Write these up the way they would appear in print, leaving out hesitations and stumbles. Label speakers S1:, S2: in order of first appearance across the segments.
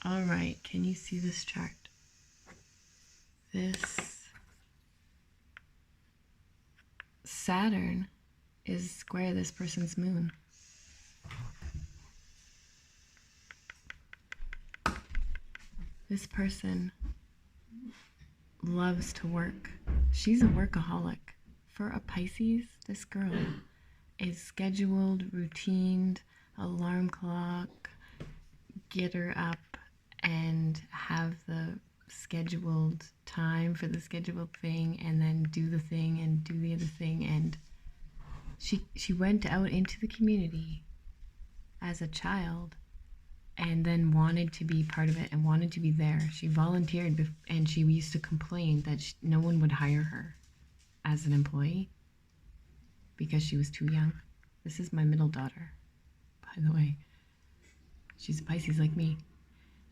S1: All right, can you see this chart? This Saturn is square this person's moon. This person loves to work. She's a workaholic. For a Pisces, this girl is scheduled, routined, alarm clock, get her up and have the scheduled time for the scheduled thing, and then do the thing and do the other thing. And she went out into the community as a child and then wanted to be part of it and wanted to be there. She volunteered, and she used to complain that no one would hire her as an employee because she was too young. This is my middle daughter, by the way. She's a Pisces like me.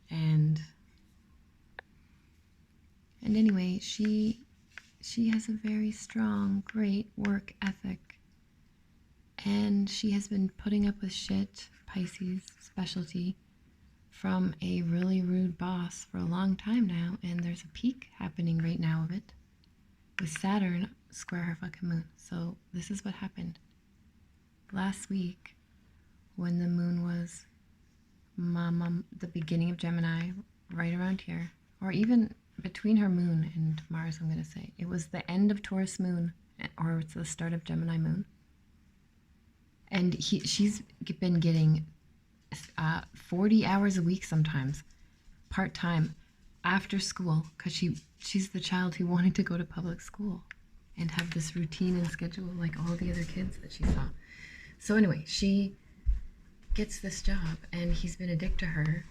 S1: And anyway, she has a very strong, great work ethic. And she has been putting up with shit, Pisces specialty, from a really rude boss for a long time now. And there's a peak happening right now of it, with Saturn square her fucking moon. So this is what happened. Last week, when the moon was the beginning of Gemini, right around here, or even between her moon and Mars, I'm going to say. It was the end of Taurus moon, or it's the start of Gemini moon. And she's been getting 40 hours a week sometimes, part-time, after school, because she's the child who wanted to go to public school and have this routine and schedule like all the other kids that she saw. So anyway, she gets this job, and he's been a dick to her.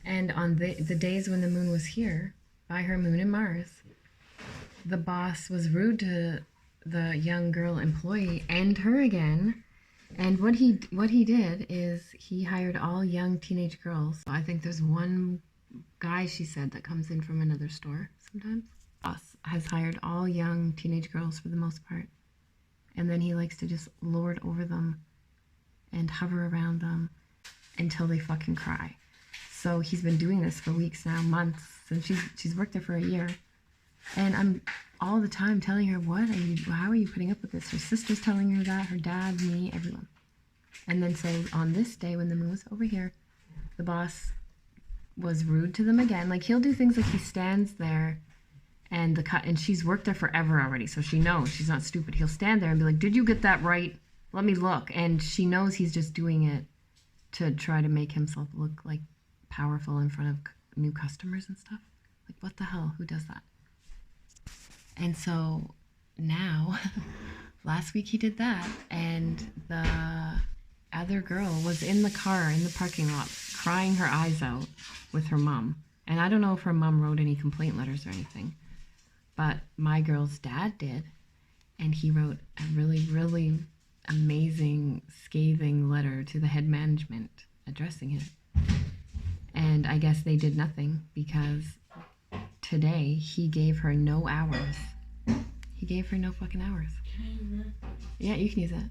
S1: And on the days when the moon was here, by her moon and Mars, the boss was rude to the young girl employee and her again. And what he did is he hired all young teenage girls. I think there's one guy, she said, that comes in from another store sometimes. Boss has hired all young teenage girls for the most part. And then he likes to just lord over them and hover around them until they fucking cry. So he's been doing this for weeks now, months, since she's worked there for a year. And I'm all the time telling her, how are you putting up with this? Her sister's telling her that, her dad, me, everyone. And then say on this day when the moon was over here, the boss was rude to them again. Like, he'll do things like he stands there and she's worked there forever already, so she knows she's not stupid. He'll stand there and be like, did you get that right? Let me look. And she knows he's just doing it to try to make himself look like powerful in front of new customers and stuff. Like, what the hell? Who does that? And so now, last week he did that, and the other girl was in the car in the parking lot crying her eyes out with her mom. And I don't know if her mom wrote any complaint letters or anything, but my girl's dad did, and he wrote a really, really amazing, scathing letter to the head management addressing it. And I guess they did nothing, because today he gave her no hours. He gave her no fucking hours.
S2: Can I use that?
S1: Yeah, you can use it.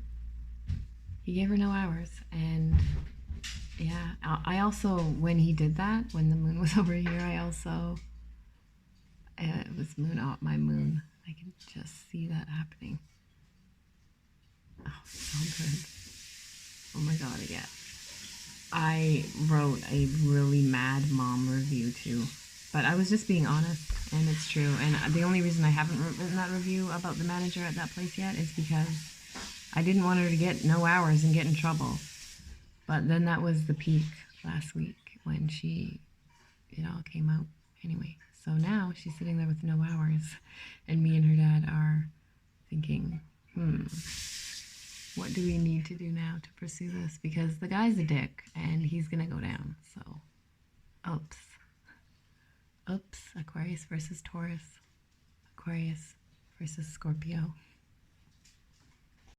S1: He gave her no hours. And yeah, I also, when he did that, when the moon was over here, I also, it was my moon. I can just see that happening. Oh, so good. Oh my God, again. I wrote a really mad mom review too, but I was just being honest, and it's true. And the only reason I haven't written that review about the manager at that place yet is because I didn't want her to get no hours and get in trouble. But then that was the peak last week when it all came out anyway. So now she's sitting there with no hours, and me and her dad are thinking, what do we need to do now to pursue this? Because the guy's a dick, and he's gonna go down. So, oops, Aquarius versus Taurus, Aquarius versus Scorpio.